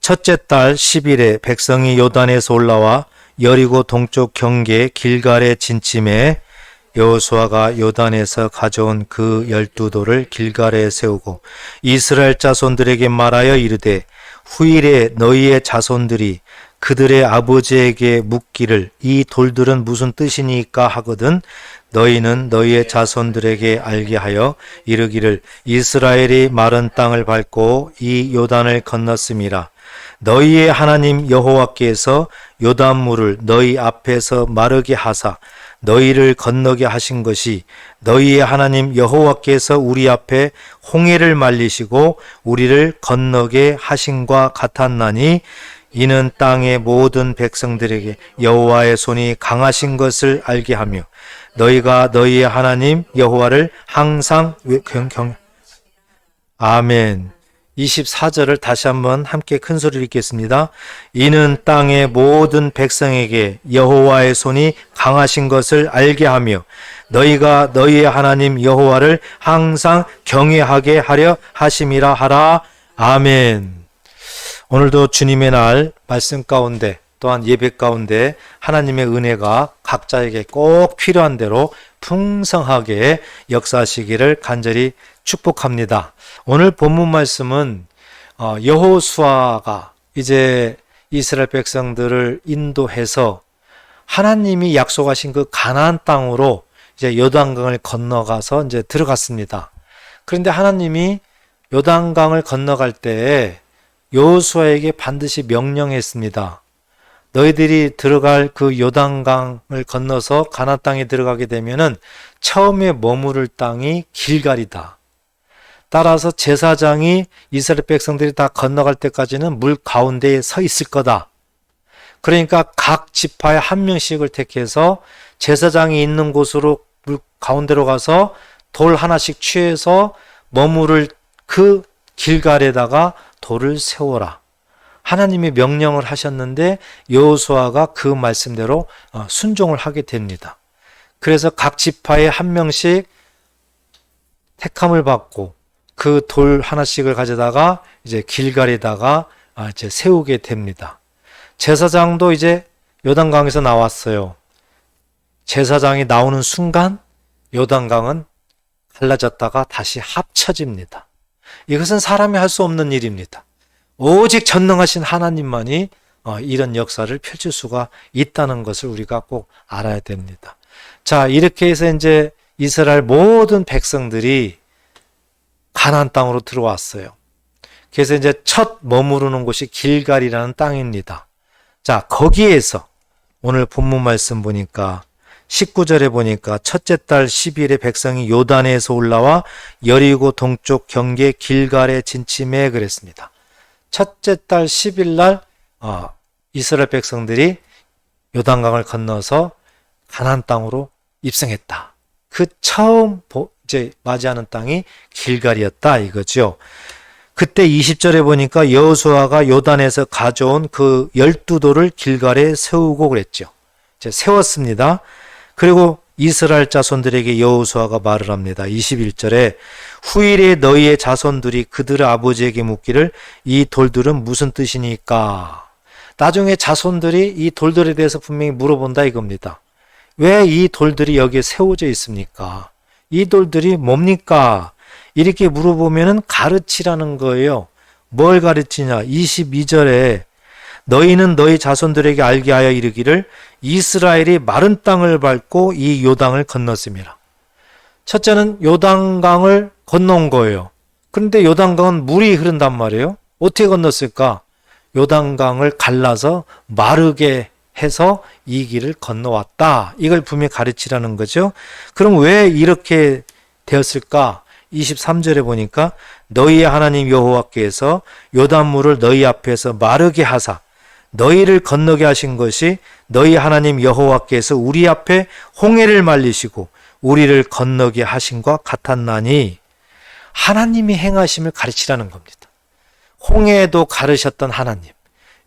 첫째 달 10일에 백성이 요단에서 올라와 여리고 동쪽 경계 길갈에 진침해 여호수아가 요단에서 가져온 그 12돌을 길갈에 세우고 이스라엘 자손들에게 말하여 이르되 후일에 너희의 자손들이 그들의 아버지에게 묻기를 이 돌들은 무슨 뜻이니까 하거든 너희는 너희의 자손들에게 알게 하여 이르기를 이스라엘이 마른 땅을 밟고 이 요단을 건넜음이라. 너희의 하나님 여호와께서 요단물을 너희 앞에서 마르게 하사 너희를 건너게 하신 것이 너희의 하나님 여호와께서 우리 앞에 홍해를 말리시고 우리를 건너게 하신과 같았나니 이는 땅의 모든 백성들에게 여호와의 손이 강하신 것을 알게 하며 너희가 너희의 하나님 여호와를 항상 아멘. 24절을 다시 한번 함께 큰 소리로 읽겠습니다. 이는 땅의 모든 백성에게 여호와의 손이 강하신 것을 알게 하며 너희가 너희의 하나님 여호와를 항상 경외하게 하려 하심이라 하라. 아멘. 오늘도 주님의 날 말씀 가운데 또한 예배 가운데 하나님의 은혜가 각자에게 꼭 필요한 대로 풍성하게 역사하시기를 간절히 축복합니다. 오늘 본문 말씀은 여호수아가 이제 이스라엘 백성들을 인도해서 하나님이 약속하신 그 가나안 땅으로 이제 요단강을 건너가서 이제 들어갔습니다. 그런데 하나님이 요단강을 건너갈 때 여호수아에게 반드시 명령했습니다. 너희들이 들어갈 그 요단강을 건너서 가나안 땅에 들어가게 되면은 처음에 머무를 땅이 길갈이다. 따라서 제사장이 이스라엘 백성들이 다 건너갈 때까지는 물 가운데에 서 있을 거다. 그러니까 각 지파에 한 명씩을 택해서 제사장이 있는 곳으로 물 가운데로 가서 돌 하나씩 취해서 머무를 그 길갈에다가 돌을 세워라. 하나님이 명령을 하셨는데 여호수아가 그 말씀대로 순종을 하게 됩니다. 그래서 각 지파에 한 명씩 택함을 받고 그 돌 하나씩을 가져다가 이제 길갈에다가 이제 세우게 됩니다. 제사장도 이제 요단강에서 나왔어요. 제사장이 나오는 순간 요단강은 갈라졌다가 다시 합쳐집니다. 이것은 사람이 할 수 없는 일입니다. 오직 전능하신 하나님만이 이런 역사를 펼칠 수가 있다는 것을 우리가 꼭 알아야 됩니다. 자, 이렇게 해서 이제 이스라엘 모든 백성들이 가나안 땅으로 들어왔어요. 그래서 이제 첫 머무르는 곳이 길갈이라는 땅입니다. 자, 거기에서 오늘 본문 말씀 보니까 19절에 보니까 첫째 달 10일에 백성이 요단에서 올라와 여리고 동쪽 경계 길갈에 진침해 그랬습니다. 첫째 달 10일 날 이스라엘 백성들이 요단강을 건너서 가나안 땅으로 입성했다. 그 처음 이제 맞이하는 땅이 길갈이었다 이거죠. 그때 20절에 보니까 여호수아가 요단에서 가져온 그 12돌을 길갈에 세우고 그랬죠. 이제 세웠습니다. 그리고 이스라엘 자손들에게 여호수아가 말을 합니다. 21절에 후일에 너희의 자손들이 그들의 아버지에게 묻기를 이 돌들은 무슨 뜻이니까. 나중에 자손들이 이 돌들에 대해서 분명히 물어본다 이겁니다. 왜 이 돌들이 여기에 세워져 있습니까? 이 돌들이 뭡니까? 이렇게 물어보면은 가르치라는 거예요. 뭘 가르치냐? 22절에 너희는 너희 자손들에게 알게 하여 이르기를 이스라엘이 마른 땅을 밟고 이 요단을 건넜음이라. 첫째는 요단강을 건너온 거예요. 그런데 요단강은 물이 흐른단 말이에요. 어떻게 건넜을까? 요단강을 갈라서 마르게 해서 이 길을 건너왔다. 이걸 분명히 가르치라는 거죠. 그럼 왜 이렇게 되었을까? 23절에 보니까 너희의 하나님 여호와께서 요단물을 너희 앞에서 마르게 하사 너희를 건너게 하신 것이 너희 하나님 여호와께서 우리 앞에 홍해를 말리시고 우리를 건너게 하신과 같았나니 하나님이 행하심을 가르치라는 겁니다. 홍해도 가르셨던 하나님,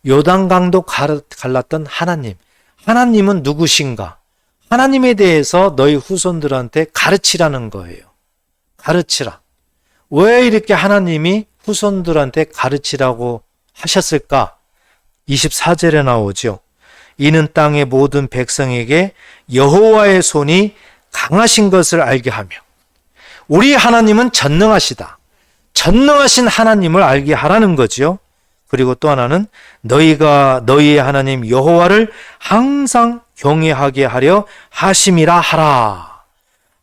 요단강도 갈랐던 하나님, 하나님은 누구신가? 하나님에 대해서 너희 후손들한테 가르치라는 거예요. 가르치라. 왜 이렇게 하나님이 후손들한테 가르치라고 하셨을까? 24절에 나오죠. 이는 땅의 모든 백성에게 여호와의 손이 강하신 것을 알게 하며, 우리 하나님은 전능하시다. 전능하신 하나님을 알게 하라는 거죠. 그리고 또 하나는 너희가 너희의 하나님 여호와를 항상 경외하게 하려 하심이라 하라.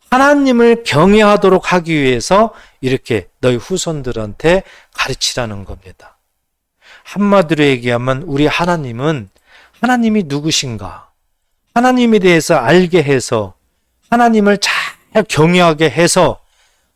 하나님을 경외하도록 하기 위해서 이렇게 너희 후손들한테 가르치라는 겁니다. 한마디로 얘기하면 우리 하나님이 누구신가? 하나님에 대해서 알게 해서 하나님을 잘 경외하게 해서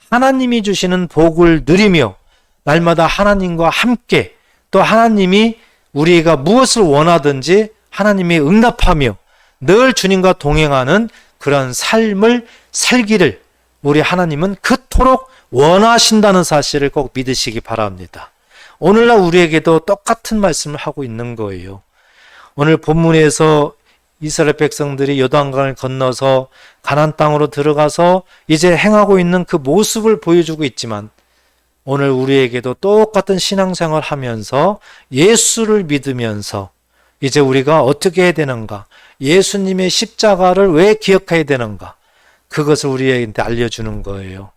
하나님이 주시는 복을 누리며 날마다 하나님과 함께, 또 하나님이 우리가 무엇을 원하든지 하나님이 응답하며 늘 주님과 동행하는 그런 삶을 살기를 우리 하나님은 그토록 원하신다는 사실을 꼭 믿으시기 바랍니다. 오늘날 우리에게도 똑같은 말씀을 하고 있는 거예요. 오늘 본문에서 이스라엘 백성들이 요단강을 건너서 가나안 땅으로 들어가서 이제 행하고 있는 그 모습을 보여주고 있지만, 오늘 우리에게도 똑같은 신앙생활 하면서 예수를 믿으면서 이제 우리가 어떻게 해야 되는가, 예수님의 십자가를 왜 기억해야 되는가, 그것을 우리한테 알려주는 거예요.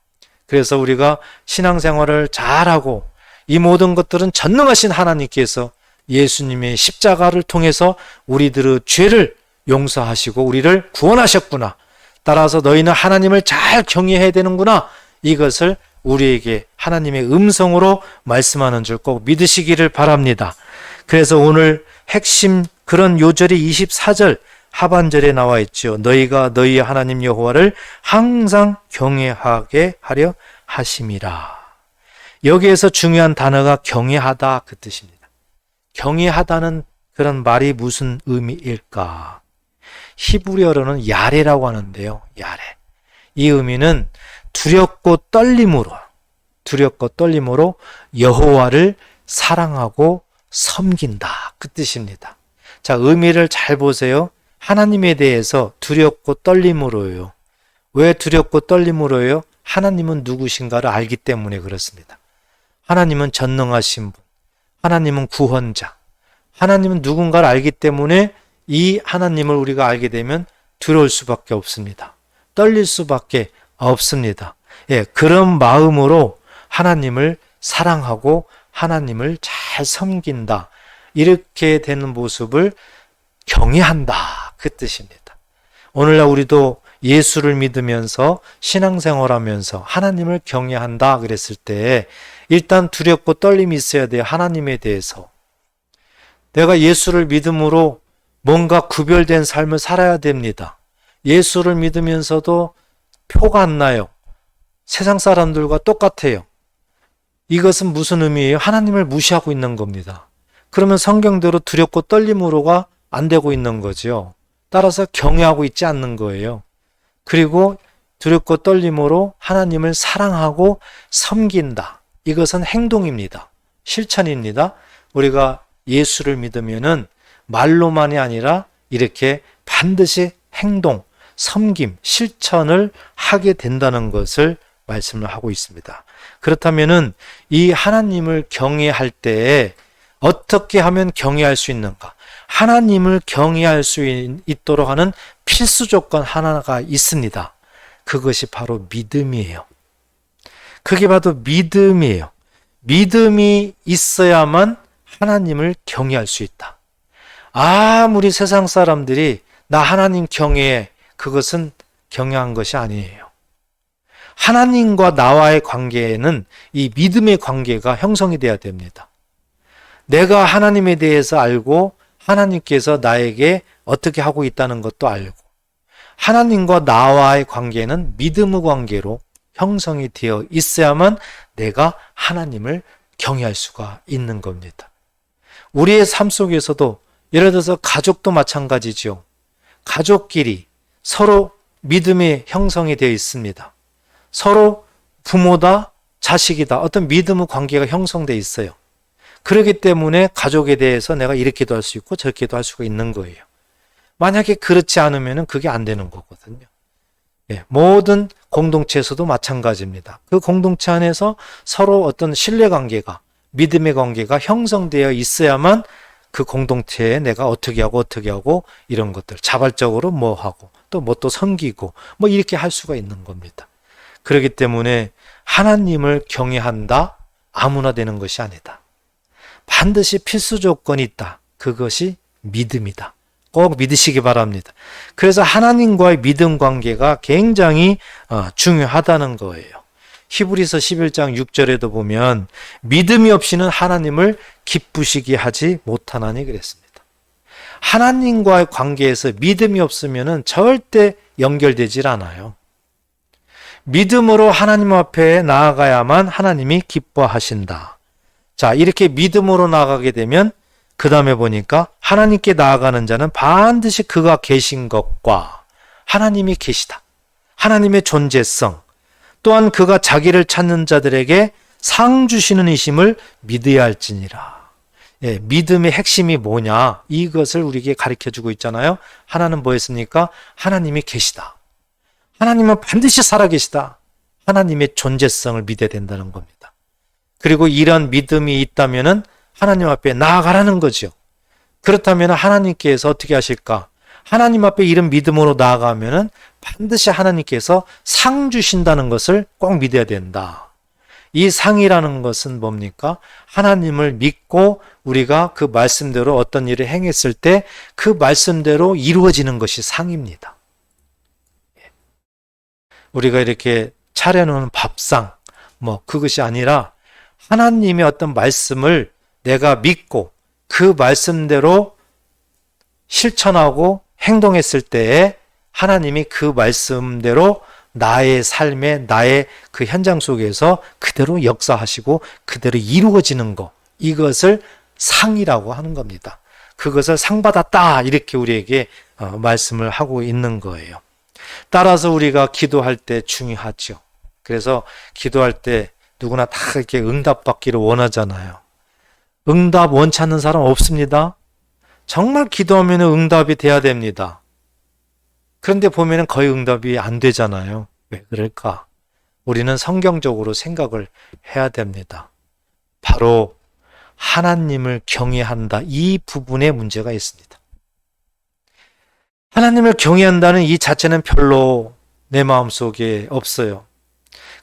그래서 우리가 신앙생활을 잘하고 이 모든 것들은 전능하신 하나님께서 예수님의 십자가를 통해서 우리들의 죄를 용서하시고 우리를 구원하셨구나. 따라서 너희는 하나님을 잘 경외해야 되는구나. 이것을 우리에게 하나님의 음성으로 말씀하는 줄 꼭 믿으시기를 바랍니다. 그래서 오늘 핵심 그런 요절이 24절 하반절에 나와 있죠. 너희가 너희의 하나님 여호와를 항상 경외하게 하려 하심이라. 여기에서 중요한 단어가 경외하다 그 뜻입니다. 경외하다는 그런 말이 무슨 의미일까? 히브리어로는 야레라고 하는데요. 야레. 이 의미는 두렵고 떨림으로 여호와를 사랑하고 섬긴다 그 뜻입니다. 자, 의미를 잘 보세요. 하나님에 대해서 두렵고 떨림으로요. 왜 두렵고 떨림으로요? 하나님은 누구신가를 알기 때문에 그렇습니다. 하나님은 전능하신 분, 하나님은 구원자, 하나님은 누군가를 알기 때문에 이 하나님을 우리가 알게 되면 두려울 수밖에 없습니다. 떨릴 수밖에 없습니다. 예, 그런 마음으로 하나님을 사랑하고 하나님을 잘 섬긴다. 이렇게 되는 모습을 경외한다. 그 뜻입니다. 오늘날 우리도 예수를 믿으면서 신앙생활하면서 하나님을 경외한다 그랬을 때 일단 두렵고 떨림이 있어야 돼요. 하나님에 대해서. 내가 예수를 믿음으로 뭔가 구별된 삶을 살아야 됩니다. 예수를 믿으면서도 표가 안 나요. 세상 사람들과 똑같아요. 이것은 무슨 의미예요? 하나님을 무시하고 있는 겁니다. 그러면 성경대로 두렵고 떨림으로가 안 되고 있는 거죠. 따라서 경외하고 있지 않는 거예요. 그리고 두렵고 떨림으로 하나님을 사랑하고 섬긴다. 이것은 행동입니다. 실천입니다. 우리가 예수를 믿으면은 말로만이 아니라 이렇게 반드시 행동, 섬김, 실천을 하게 된다는 것을 말씀을 하고 있습니다. 그렇다면은 이 하나님을 경외할 때 어떻게 하면 경외할 수 있는가? 하나님을 경외할 수 있도록 하는 필수 조건 하나가 있습니다. 그것이 바로 믿음이에요. 그게 바로 믿음이에요. 믿음이 있어야만 하나님을 경외할 수 있다. 아무리 세상 사람들이 나 하나님 경외해, 그것은 경외한 것이 아니에요. 하나님과 나와의 관계에는 이 믿음의 관계가 형성이 돼야 됩니다. 내가 하나님에 대해서 알고 하나님께서 나에게 어떻게 하고 있다는 것도 알고, 하나님과 나와의 관계는 믿음의 관계로 형성이 되어 있어야만 내가 하나님을 경외할 수가 있는 겁니다. 우리의 삶 속에서도 예를 들어서 가족도 마찬가지죠. 가족끼리 서로 믿음이 형성이 되어 있습니다. 서로 부모다, 자식이다. 어떤 믿음의 관계가 형성되어 있어요. 그렇기 때문에 가족에 대해서 내가 이렇게도 할 수 있고 저렇게도 할 수가 있는 거예요. 만약에 그렇지 않으면 그게 안 되는 거거든요. 예, 모든 공동체에서도 마찬가지입니다. 그 공동체 안에서 서로 어떤 신뢰관계가, 믿음의 관계가 형성되어 있어야만 그 공동체에 내가 어떻게 하고 이런 것들 자발적으로 뭐 하고 또 뭐 또 섬기고 뭐 이렇게 할 수가 있는 겁니다. 그렇기 때문에 하나님을 경외한다 아무나 되는 것이 아니다. 반드시 필수 조건이 있다. 그것이 믿음이다. 꼭 믿으시기 바랍니다. 그래서 하나님과의 믿음 관계가 굉장히 중요하다는 거예요. 히브리서 11장 6절에도 보면 믿음이 없이는 하나님을 기쁘시게 하지 못하나니 그랬습니다. 하나님과의 관계에서 믿음이 없으면 절대 연결되질 않아요. 믿음으로 하나님 앞에 나아가야만 하나님이 기뻐하신다. 자, 이렇게 믿음으로 나아가게 되면 그 다음에 보니까 하나님께 나아가는 자는 반드시 그가 계신 것과 하나님이 계시다. 하나님의 존재성, 또한 그가 자기를 찾는 자들에게 상 주시는 이심을 믿어야 할지니라. 예, 믿음의 핵심이 뭐냐? 이것을 우리에게 가르쳐주고 있잖아요. 하나는 뭐였습니까? 하나님이 계시다. 하나님은 반드시 살아계시다. 하나님의 존재성을 믿어야 된다는 겁니다. 그리고 이런 믿음이 있다면은 하나님 앞에 나아가라는 거죠. 그렇다면 하나님께서 어떻게 하실까? 하나님 앞에 이런 믿음으로 나아가면은 반드시 하나님께서 상 주신다는 것을 꼭 믿어야 된다. 이 상이라는 것은 뭡니까? 하나님을 믿고 우리가 그 말씀대로 어떤 일을 행했을 때 그 말씀대로 이루어지는 것이 상입니다. 우리가 이렇게 차려놓은 밥상, 그것이 아니라 하나님의 어떤 말씀을 내가 믿고 그 말씀대로 실천하고 행동했을 때에 하나님이 그 말씀대로 나의 삶에 나의 그 현장 속에서 그대로 역사하시고 그대로 이루어지는 것, 이것을 상이라고 하는 겁니다. 그것을 상 받았다 이렇게 우리에게 말씀을 하고 있는 거예요. 따라서 우리가 기도할 때 중요하죠. 그래서 기도할 때 누구나 다 이렇게 응답받기를 원하잖아요. 응답 원치 않는 사람 없습니다. 정말 기도하면 응답이 돼야 됩니다. 그런데 보면 거의 응답이 안 되잖아요. 왜 그럴까? 우리는 성경적으로 생각을 해야 됩니다. 바로 하나님을 경외한다. 이 부분에 문제가 있습니다. 하나님을 경외한다는 이 자체는 별로 내 마음속에 없어요.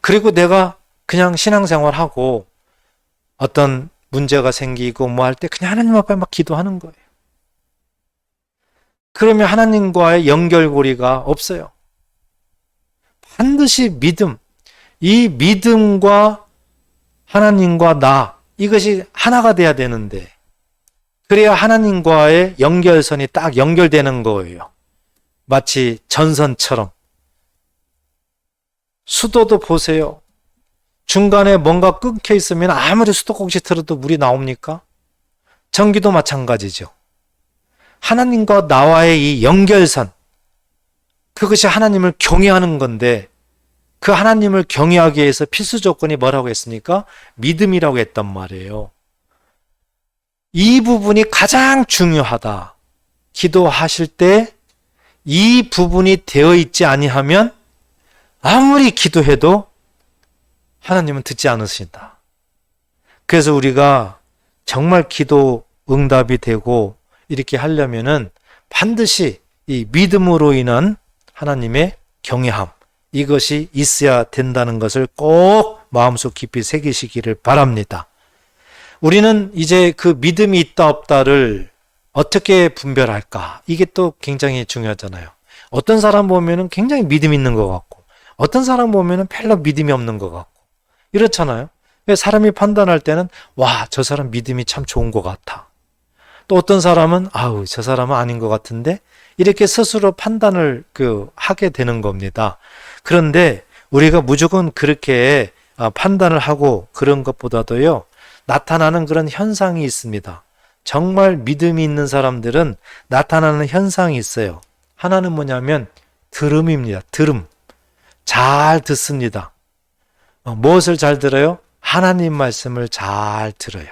그리고 내가 그냥 신앙생활하고 어떤 문제가 생기고 뭐 할 때 그냥 하나님 앞에 막 기도하는 거예요. 그러면 하나님과의 연결고리가 없어요. 반드시 믿음, 이 믿음과 하나님과 나, 이것이 하나가 돼야 되는데 그래야 하나님과의 연결선이 딱 연결되는 거예요. 마치 전선처럼. 수도도 보세요. 중간에 뭔가 끊겨 있으면 아무리 수도꼭지 틀어도 물이 나옵니까? 전기도 마찬가지죠. 하나님과 나와의 이 연결선, 그것이 하나님을 경외하는 건데 그 하나님을 경외하기 위해서 필수 조건이 뭐라고 했습니까? 믿음이라고 했단 말이에요. 이 부분이 가장 중요하다. 기도하실 때 이 부분이 되어 있지 아니하면 아무리 기도해도 하나님은 듣지 않으신다. 그래서 우리가 정말 기도 응답이 되고 이렇게 하려면은 반드시 이 믿음으로 인한 하나님의 경외함, 이것이 있어야 된다는 것을 꼭 마음속 깊이 새기시기를 바랍니다. 우리는 이제 그 믿음이 있다 없다를 어떻게 분별할까? 이게 또 굉장히 중요하잖아요. 어떤 사람 보면은 굉장히 믿음 있는 것 같고 어떤 사람 보면은 별로 믿음이 없는 것 같고 이렇잖아요. 사람이 판단할 때는 와, 저 사람 믿음이 참 좋은 것 같아. 또 어떤 사람은 아우, 저 사람은 아닌 것 같은데 이렇게 스스로 판단을 하게 되는 겁니다. 그런데 우리가 무조건 그렇게 판단을 하고 그런 것보다도요, 나타나는 그런 현상이 있습니다. 정말 믿음이 있는 사람들은 나타나는 현상이 있어요. 하나는 뭐냐면 들음입니다. 들음. 잘 듣습니다. 무엇을 잘 들어요? 하나님 말씀을 잘 들어요.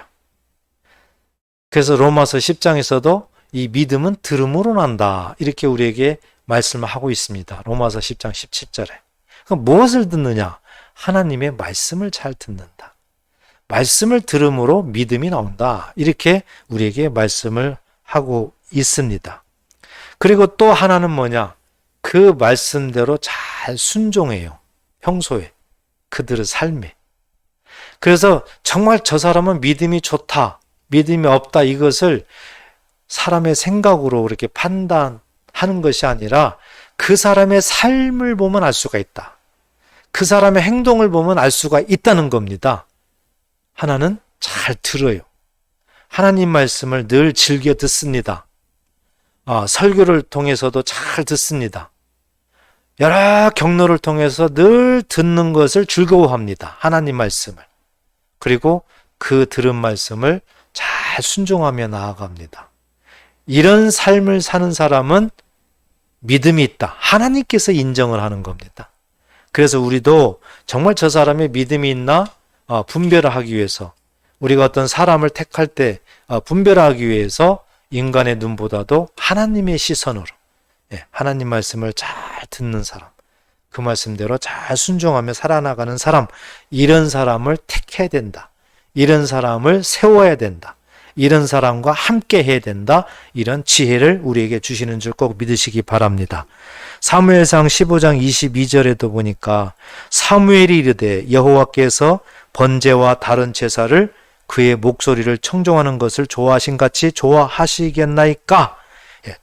그래서 로마서 10장에서도 이 믿음은 들음으로 난다. 이렇게 우리에게 말씀을 하고 있습니다. 로마서 10장 17절에. 그럼 무엇을 듣느냐? 하나님의 말씀을 잘 듣는다. 말씀을 들음으로 믿음이 나온다. 이렇게 우리에게 말씀을 하고 있습니다. 그리고 또 하나는 뭐냐? 그 말씀대로 잘 순종해요. 평소에. 그들의 삶에. 그래서 정말 저 사람은 믿음이 좋다, 믿음이 없다, 이것을 사람의 생각으로 그렇게 판단하는 것이 아니라 그 사람의 삶을 보면 알 수가 있다. 그 사람의 행동을 보면 알 수가 있다는 겁니다. 하나는 잘 들어요. 하나님 말씀을 늘 즐겨 듣습니다. 설교를 통해서도 잘 듣습니다. 여러 경로를 통해서 늘 듣는 것을 즐거워합니다. 하나님 말씀을. 그리고 그 들은 말씀을 잘 순종하며 나아갑니다. 이런 삶을 사는 사람은 믿음이 있다. 하나님께서 인정을 하는 겁니다. 그래서 우리도 정말 저 사람의 믿음이 있나 분별을 하기 위해서, 우리가 어떤 사람을 택할 때 분별하기 위해서 인간의 눈보다도 하나님의 시선으로, 하나님 말씀을 잘 듣는 사람, 그 말씀대로 잘 순종하며 살아나가는 사람, 이런 사람을 택해야 된다. 이런 사람을 세워야 된다. 이런 사람과 함께 해야 된다. 이런 지혜를 우리에게 주시는 줄 꼭 믿으시기 바랍니다. 사무엘상 15장 22절에도 보니까 사무엘이 이르되 여호와께서 번제와 다른 제사를 그의 목소리를 청종하는 것을 좋아하신 같이 좋아하시겠나이까?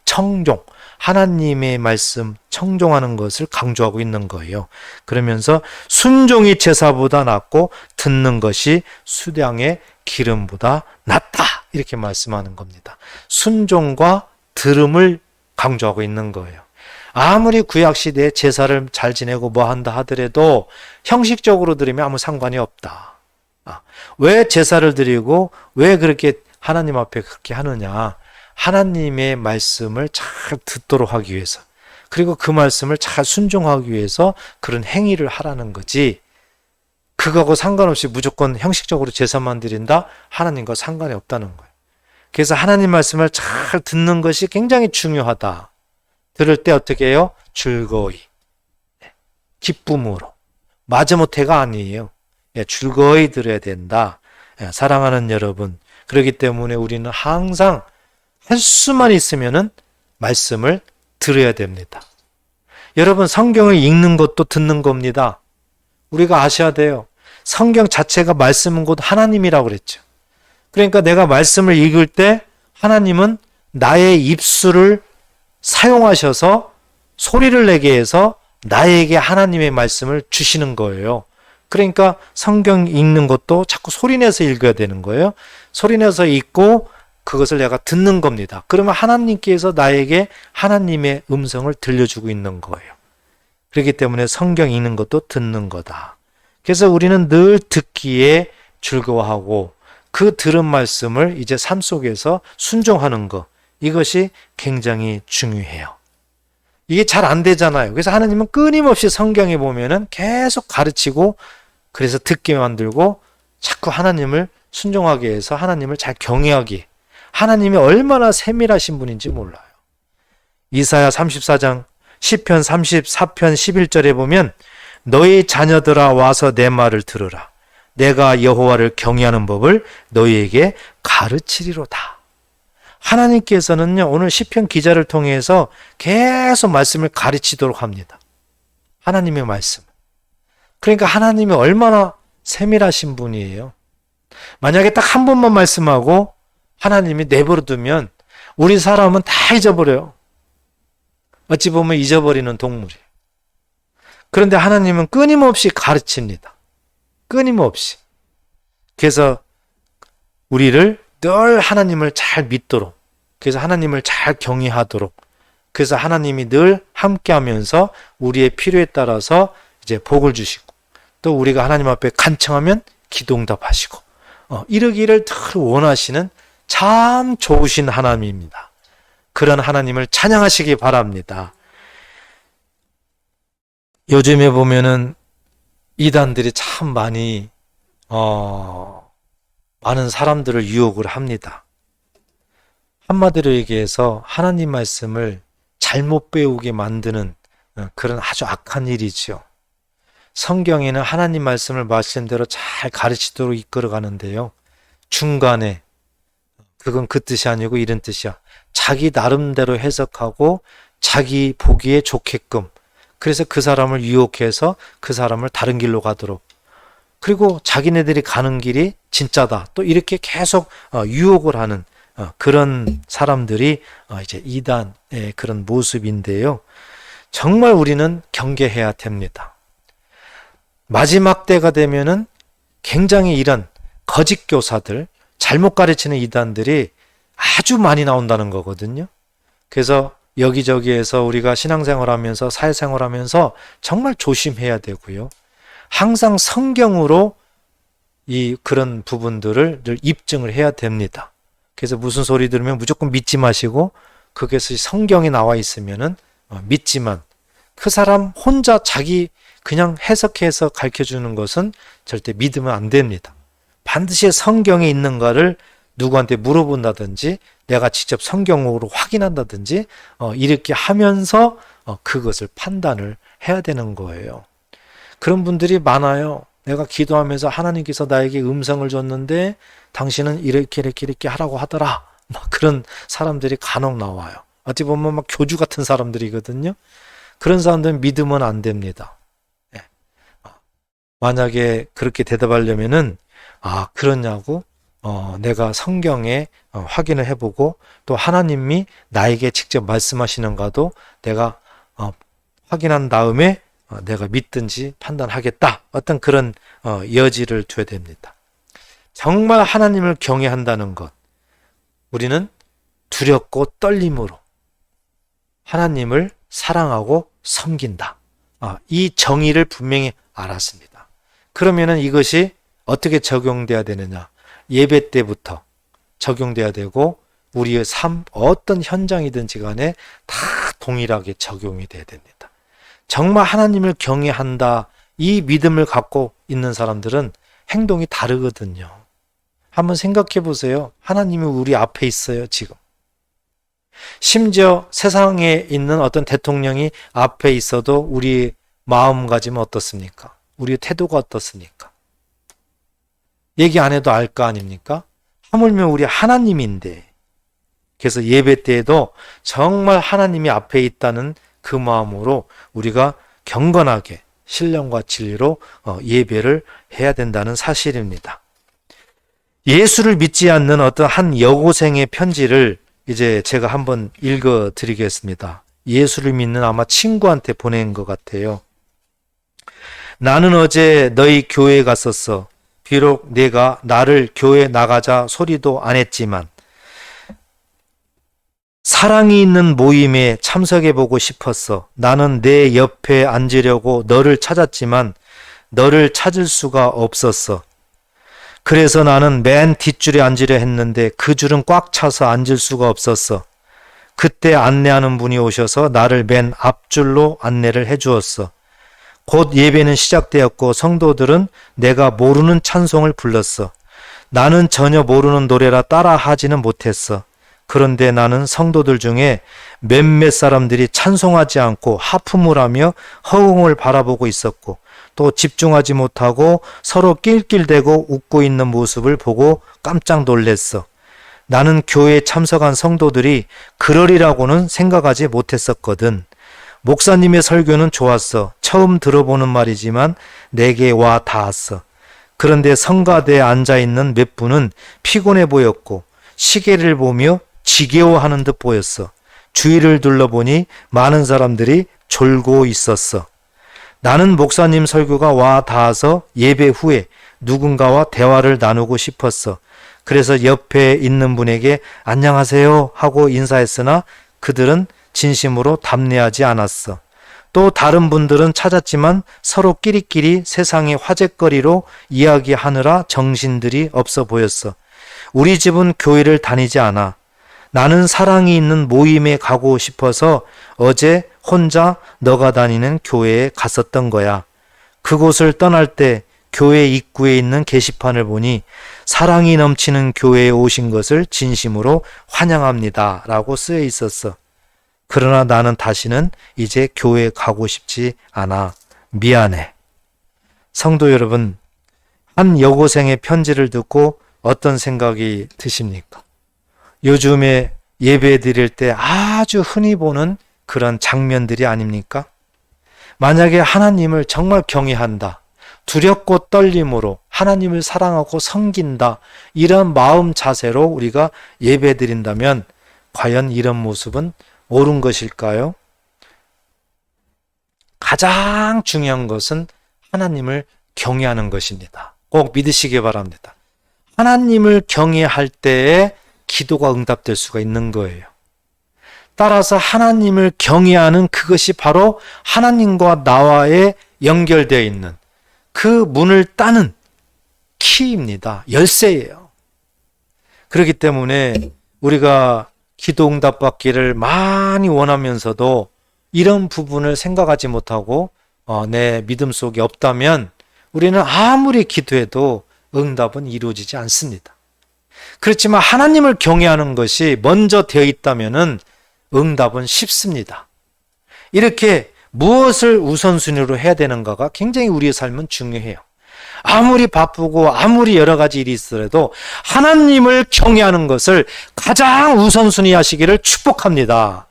청종, 하나님의 말씀 청종하는 것을 강조하고 있는 거예요. 그러면서 순종이 제사보다 낫고 듣는 것이 수량의 기름보다 낫다, 이렇게 말씀하는 겁니다. 순종과 들음을 강조하고 있는 거예요. 아무리 구약시대에 제사를 잘 지내고 뭐 한다 하더라도 형식적으로 들으면 아무 상관이 없다. 왜 제사를 드리고 왜 그렇게 하나님 앞에 그렇게 하느냐? 하나님의 말씀을 잘 듣도록 하기 위해서, 그리고 그 말씀을 잘 순종하기 위해서 그런 행위를 하라는 거지, 그거하고 상관없이 무조건 형식적으로 제사만 드린다? 하나님과 상관이 없다는 거예요. 그래서 하나님 말씀을 잘 듣는 것이 굉장히 중요하다. 들을 때 어떻게 해요? 즐거이, 기쁨으로. 마지못해가 아니에요. 즐거이 들어야 된다. 사랑하는 여러분, 그렇기 때문에 우리는 항상 할 수만 있으면은 말씀을 들어야 됩니다. 여러분, 성경을 읽는 것도 듣는 겁니다. 우리가 아셔야 돼요. 성경 자체가 말씀은 곧 하나님이라고 그랬죠. 그러니까 내가 말씀을 읽을 때 하나님은 나의 입술을 사용하셔서 소리를 내게 해서 나에게 하나님의 말씀을 주시는 거예요. 그러니까 성경 읽는 것도 자꾸 소리내서 읽어야 되는 거예요. 소리내서 읽고 그것을 내가 듣는 겁니다. 그러면 하나님께서 나에게 하나님의 음성을 들려주고 있는 거예요. 그렇기 때문에 성경 읽는 것도 듣는 거다. 그래서 우리는 늘 듣기에 즐거워하고 그 들은 말씀을 이제 삶 속에서 순종하는 것, 이것이 굉장히 중요해요. 이게 잘 안 되잖아요. 그래서 하나님은 끊임없이 성경에 보면은 계속 가르치고, 그래서 듣게 만들고 자꾸 하나님을 순종하게 해서 하나님을 잘 경외하게, 하나님이 얼마나 세밀하신 분인지 몰라요. 이사야 34장, 시편 34편 11절에 보면 너희 자녀들아 와서 내 말을 들으라. 내가 여호와를 경외하는 법을 너희에게 가르치리로다. 하나님께서는요, 오늘 시편 기자를 통해서 계속 말씀을 가르치도록 합니다. 하나님의 말씀. 그러니까 하나님이 얼마나 세밀하신 분이에요. 만약에 딱 한 번만 말씀하고 하나님이 내버려 두면 우리 사람은 다 잊어버려요. 어찌 보면 잊어버리는 동물이에요. 그런데 하나님은 끊임없이 가르칩니다. 끊임없이. 그래서 우리를 늘 하나님을 잘 믿도록, 그래서 하나님을 잘 경외하도록, 그래서 하나님이 늘 함께하면서 우리의 필요에 따라서 이제 복을 주시고, 또 우리가 하나님 앞에 간청하면 기도응답하시고, 이러기를 늘 원하시는 참 좋으신 하나님입니다. 그런 하나님을 찬양하시기 바랍니다. 요즘에 보면은 이단들이 참 많이 많은 사람들을 유혹을 합니다. 한마디로 얘기해서 하나님 말씀을 잘못 배우게 만드는 그런 아주 악한 일이죠. 성경에는 하나님 말씀을 말씀대로 잘 가르치도록 이끌어 가는데요. 중간에 그건 그 뜻이 아니고 이런 뜻이야. 자기 나름대로 해석하고 자기 보기에 좋게끔, 그래서 그 사람을 유혹해서 그 사람을 다른 길로 가도록, 그리고 자기네들이 가는 길이 진짜다, 또 이렇게 계속 유혹을 하는 그런 사람들이 이제 이단의 그런 모습인데요. 정말 우리는 경계해야 됩니다. 마지막 때가 되면은 굉장히 이런 거짓 교사들, 잘못 가르치는 이단들이 아주 많이 나온다는 거거든요. 그래서 여기저기에서 우리가 신앙생활하면서 사회생활하면서 정말 조심해야 되고요. 항상 성경으로 그런 부분들을 늘 입증을 해야 됩니다. 그래서 무슨 소리 들으면 무조건 믿지 마시고, 그것이 성경에 나와 있으면은 믿지만, 그 사람 혼자 자기 그냥 해석해서 가르쳐주는 것은 절대 믿으면 안 됩니다. 반드시 성경에 있는가를 누구한테 물어본다든지 내가 직접 성경으로 확인한다든지 이렇게 하면서 그것을 판단을 해야 되는 거예요. 그런 분들이 많아요. 내가 기도하면서 하나님께서 나에게 음성을 줬는데 당신은 이렇게 하라고 하더라. 막 그런 사람들이 간혹 나와요. 어찌 보면 막 교주 같은 사람들이거든요. 그런 사람들은 믿으면 안 됩니다. 네. 만약에 그렇게 대답하려면은 그러냐고 내가 성경에 확인을 해보고 또 하나님이 나에게 직접 말씀하시는가도 내가 확인한 다음에 내가 믿든지 판단하겠다. 어떤 그런 여지를 둬야 됩니다. 정말 하나님을 경외한다는 것, 우리는 두렵고 떨림으로 하나님을 사랑하고 섬긴다. 이 정의를 분명히 알았습니다. 그러면은 이것이 어떻게 적용돼야 되느냐? 예배 때부터 적용돼야 되고 우리의 삶 어떤 현장이든지 간에 다 동일하게 적용이 돼야 됩니다. 정말 하나님을 경외한다, 이 믿음을 갖고 있는 사람들은 행동이 다르거든요. 한번 생각해 보세요. 하나님이 우리 앞에 있어요, 지금. 심지어 세상에 있는 어떤 대통령이 앞에 있어도 우리 마음가짐은 어떻습니까? 우리의 태도가 어떻습니까? 얘기 안 해도 알 거 아닙니까? 하물며 우리 하나님인데. 그래서 예배 때에도 정말 하나님이 앞에 있다는 그 마음으로 우리가 경건하게 신령과 진리로 예배를 해야 된다는 사실입니다. 예수를 믿지 않는 어떤 한 여고생의 편지를 이제 제가 한번 읽어 드리겠습니다. 예수를 믿는 아마 친구한테 보낸 것 같아요. 나는 어제 너희 교회에 갔었어. 비록 내가 나를 교회 나가자 소리도 안 했지만 사랑이 있는 모임에 참석해보고 싶었어. 나는 내 옆에 앉으려고 너를 찾았지만 너를 찾을 수가 없었어. 그래서 나는 맨 뒷줄에 앉으려 했는데 그 줄은 꽉 차서 앉을 수가 없었어. 그때 안내하는 분이 오셔서 나를 맨 앞줄로 안내를 해주었어. 곧 예배는 시작되었고 성도들은 내가 모르는 찬송을 불렀어. 나는 전혀 모르는 노래라 따라하지는 못했어. 그런데 나는 성도들 중에 몇몇 사람들이 찬송하지 않고 하품을 하며 허공을 바라보고 있었고 또 집중하지 못하고 서로 낄낄대고 웃고 있는 모습을 보고 깜짝 놀랐어. 나는 교회에 참석한 성도들이 그러리라고는 생각하지 못했었거든. 목사님의 설교는 좋았어. 처음 들어보는 말이지만 내게 와 닿았어. 그런데 성가대에 앉아있는 몇 분은 피곤해 보였고 시계를 보며 지겨워하는 듯 보였어. 주위를 둘러보니 많은 사람들이 졸고 있었어. 나는 목사님 설교가 와 닿아서 예배 후에 누군가와 대화를 나누고 싶었어. 그래서 옆에 있는 분에게 안녕하세요 하고 인사했으나 그들은 진심으로 답례하지 않았어. 또 다른 분들은 찾았지만 서로 끼리끼리 세상의 화제거리로 이야기하느라 정신들이 없어 보였어. 우리 집은 교회를 다니지 않아. 나는 사랑이 있는 모임에 가고 싶어서 어제 혼자 너가 다니는 교회에 갔었던 거야. 그곳을 떠날 때 교회 입구에 있는 게시판을 보니 사랑이 넘치는 교회에 오신 것을 진심으로 환영합니다 라고 쓰여 있었어. 그러나 나는 다시는 이제 교회에 가고 싶지 않아. 미안해. 성도 여러분, 한 여고생의 편지를 듣고 어떤 생각이 드십니까? 요즘에 예배 드릴 때 아주 흔히 보는 그런 장면들이 아닙니까? 만약에 하나님을 정말 경외한다, 두렵고 떨림으로 하나님을 사랑하고 섬긴다, 이런 마음 자세로 우리가 예배 드린다면 과연 이런 모습은 옳은 것일까요? 가장 중요한 것은 하나님을 경외하는 것입니다. 꼭 믿으시기 바랍니다. 하나님을 경외할 때에 기도가 응답될 수가 있는 거예요. 따라서 하나님을 경외하는 그것이 바로 하나님과 나와의 연결되어 있는 그 문을 따는 키입니다. 열쇠예요. 그렇기 때문에 우리가 기도 응답 받기를 많이 원하면서도 이런 부분을 생각하지 못하고 내 믿음 속에 없다면 우리는 아무리 기도해도 응답은 이루어지지 않습니다. 그렇지만 하나님을 경외하는 것이 먼저 되어 있다면 응답은 쉽습니다. 이렇게 무엇을 우선순위로 해야 되는가가 굉장히 우리의 삶은 중요해요. 아무리 바쁘고 아무리 여러 가지 일이 있더라도 하나님을 경외하는 것을 가장 우선순위 하시기를 축복합니다.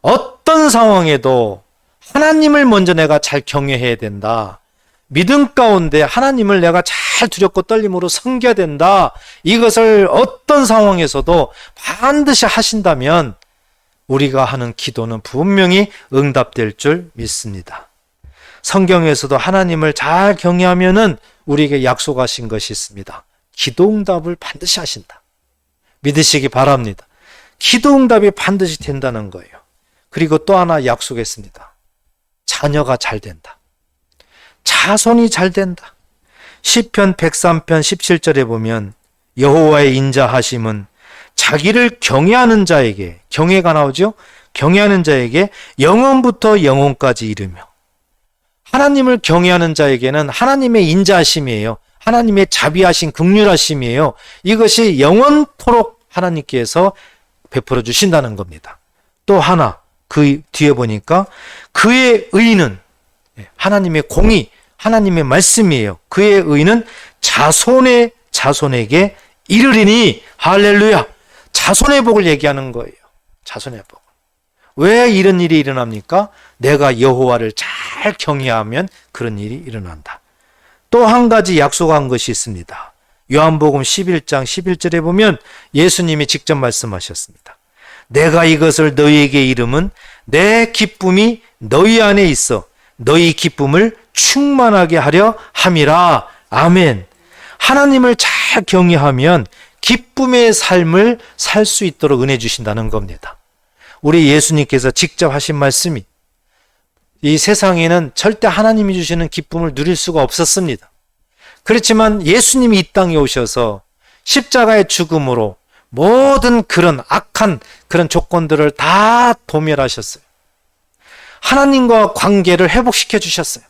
어떤 상황에도 하나님을 먼저 내가 잘 경외해야 된다. 믿음 가운데 하나님을 내가 잘 두렵고 떨림으로 섬겨야 된다. 이것을 어떤 상황에서도 반드시 하신다면 우리가 하는 기도는 분명히 응답될 줄 믿습니다. 성경에서도 하나님을 잘 경외하면은 우리에게 약속하신 것이 있습니다. 기도 응답을 반드시 하신다. 믿으시기 바랍니다. 기도 응답이 반드시 된다는 거예요. 그리고 또 하나 약속했습니다. 자녀가 잘 된다. 자손이 잘 된다. 시편 103편 17절에 보면 여호와의 인자하심은 자기를 경외하는 자에게, 경외가 나오죠? 경외하는 자에게 영원부터 영원까지 이르며, 하나님을 경외하는 자에게는 하나님의 인자하심이에요. 하나님의 자비하심, 긍휼하심이에요. 이것이 영원토록 하나님께서 베풀어 주신다는 겁니다. 또 하나, 그 뒤에 보니까 그의 의는 하나님의 공의, 하나님의 말씀이에요. 그의 의는 자손의 자손에게 이르리니, 할렐루야. 자손의 복을 얘기하는 거예요. 자손의 복. 왜 이런 일이 일어납니까? 내가 여호와를 잘 경외하면 그런 일이 일어난다. 또 한 가지 약속한 것이 있습니다. 요한복음 11장 11절에 보면 예수님이 직접 말씀하셨습니다. 내가 이것을 너희에게 이름은 내 기쁨이 너희 안에 있어 너희 기쁨을 충만하게 하려 함이라. 아멘. 하나님을 잘 경외하면 기쁨의 삶을 살 수 있도록 은혜 주신다는 겁니다. 우리 예수님께서 직접 하신 말씀이, 이 세상에는 절대 하나님이 주시는 기쁨을 누릴 수가 없었습니다. 그렇지만 예수님이 이 땅에 오셔서 십자가의 죽음으로 모든 그런 악한 그런 조건들을 다 도멸하셨어요. 하나님과 관계를 회복시켜 주셨어요.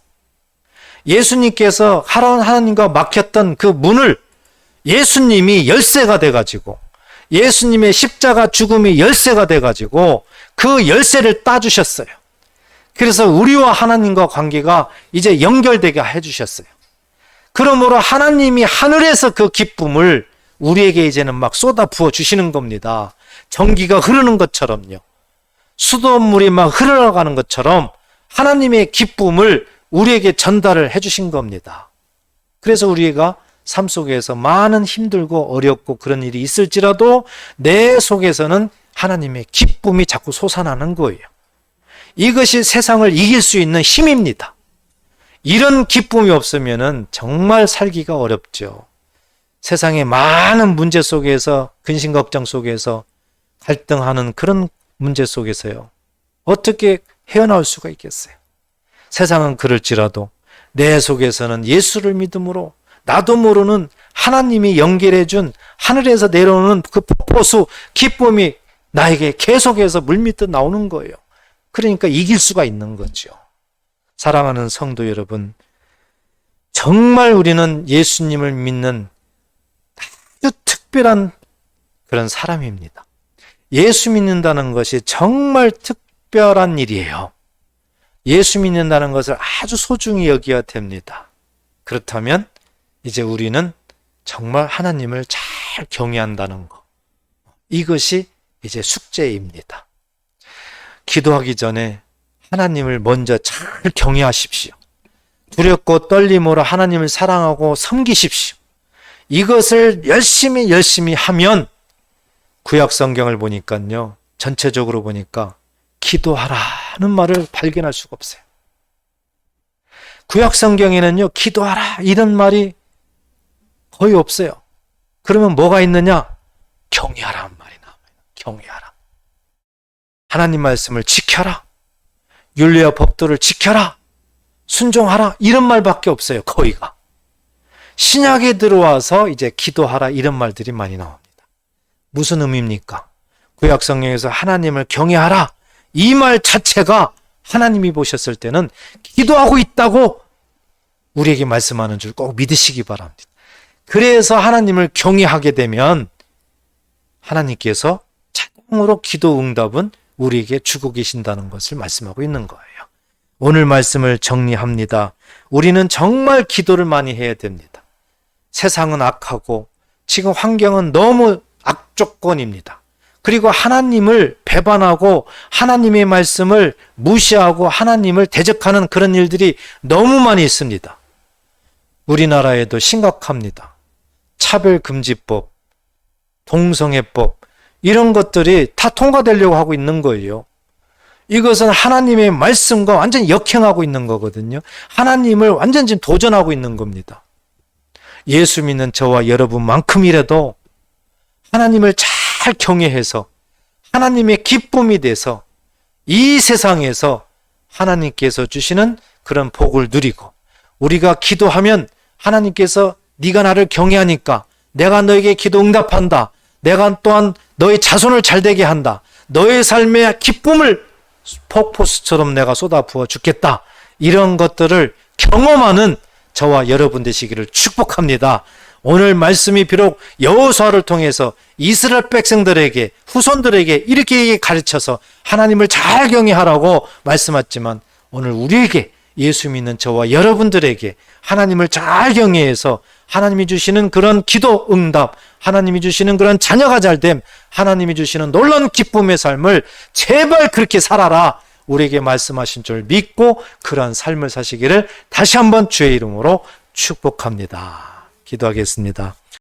예수님께서 하나님과 막혔던 그 문을 예수님이 열쇠가 돼가지고, 예수님의 십자가 죽음이 열쇠가 돼가지고 그 열쇠를 따주셨어요. 그래서 우리와 하나님과 관계가 이제 연결되게 해주셨어요. 그러므로 하나님이 하늘에서 그 기쁨을 우리에게 이제는 막 쏟아 부어 주시는 겁니다. 전기가 흐르는 것처럼요. 수돗물이 막 흘러가는 것처럼 하나님의 기쁨을 우리에게 전달을 해주신 겁니다. 그래서 우리가 삶 속에서 많은 힘들고 어렵고 그런 일이 있을지라도 내 속에서는 하나님의 기쁨이 자꾸 솟아나는 거예요. 이것이 세상을 이길 수 있는 힘입니다. 이런 기쁨이 없으면 정말 살기가 어렵죠. 세상의 많은 문제 속에서, 근심 걱정 속에서, 갈등하는 그런 문제 속에서요, 어떻게 헤어나올 수가 있겠어요? 세상은 그럴지라도 내 속에서는 예수를 믿음으로 나도 모르는 하나님이 연결해 준 하늘에서 내려오는 그 폭포수 기쁨이 나에게 계속해서 물밀듯 나오는 거예요. 그러니까 이길 수가 있는 거죠. 사랑하는 성도 여러분, 정말 우리는 예수님을 믿는 아주 특별한 그런 사람입니다. 예수 믿는다는 것이 정말 특별한 일이에요. 예수 믿는다는 것을 아주 소중히 여겨야 됩니다. 그렇다면 이제 우리는 정말 하나님을 잘 경외한다는 것. 이것이 이제 숙제입니다. 기도하기 전에 하나님을 먼저 잘 경외하십시오. 두렵고 떨림으로 하나님을 사랑하고 섬기십시오. 이것을 열심히 하면 구약 성경을 보니까요. 전체적으로 보니까 기도하라는 말을 발견할 수가 없어요. 구약 성경에는요. 기도하라 이런 말이 거의 없어요. 그러면 뭐가 있느냐? 경외하라는 말이 나와요. 경외하라. 하나님 말씀을 지켜라. 율례와 법도를 지켜라. 순종하라. 이런 말밖에 없어요. 거의가. 신약에 들어와서 이제 기도하라 이런 말들이 많이 나옵니다. 무슨 의미입니까? 구약 성경에서 하나님을 경외하라. 이 말 자체가 하나님이 보셨을 때는 기도하고 있다고 우리에게 말씀하는 줄 꼭 믿으시기 바랍니다. 그래서 하나님을 경외하게 되면 하나님께서 자동으로 기도 응답은 우리에게 주고 계신다는 것을 말씀하고 있는 거예요. 오늘 말씀을 정리합니다. 우리는 정말 기도를 많이 해야 됩니다. 세상은 악하고 지금 환경은 너무 악조건입니다. 그리고 하나님을 배반하고 하나님의 말씀을 무시하고 하나님을 대적하는 그런 일들이 너무 많이 있습니다. 우리나라에도 심각합니다. 차별금지법, 동성애법 이런 것들이 다 통과되려고 하고 있는 거예요. 이것은 하나님의 말씀과 완전히 역행하고 있는 거거든요. 하나님을 완전 지금 도전하고 있는 겁니다. 예수 믿는 저와 여러분만큼이라도 하나님을 잘 경외해서 하나님의 기쁨이 돼서 이 세상에서 하나님께서 주시는 그런 복을 누리고 우리가 기도하면 하나님께서 네가 나를 경외하니까 내가 너에게 기도 응답한다. 내가 또한 너의 자손을 잘되게 한다. 너의 삶의 기쁨을 폭포수처럼 내가 쏟아부어 주겠다. 이런 것들을 경험하는 저와 여러분 되시기를 축복합니다. 오늘 말씀이 비록 여호수아를 통해서 이스라엘 백성들에게 후손들에게 이렇게 가르쳐서 하나님을 잘 경외하라고 말씀하지만 오늘 우리에게 예수 믿는 저와 여러분들에게 하나님을 잘 경외해서 하나님이 주시는 그런 기도 응답, 하나님이 주시는 그런 자녀가 잘됨, 하나님이 주시는 놀라운 기쁨의 삶을 제발 그렇게 살아라 우리에게 말씀하신 줄 믿고 그러한 삶을 사시기를 다시 한번 주의 이름으로 축복합니다. 기도하겠습니다.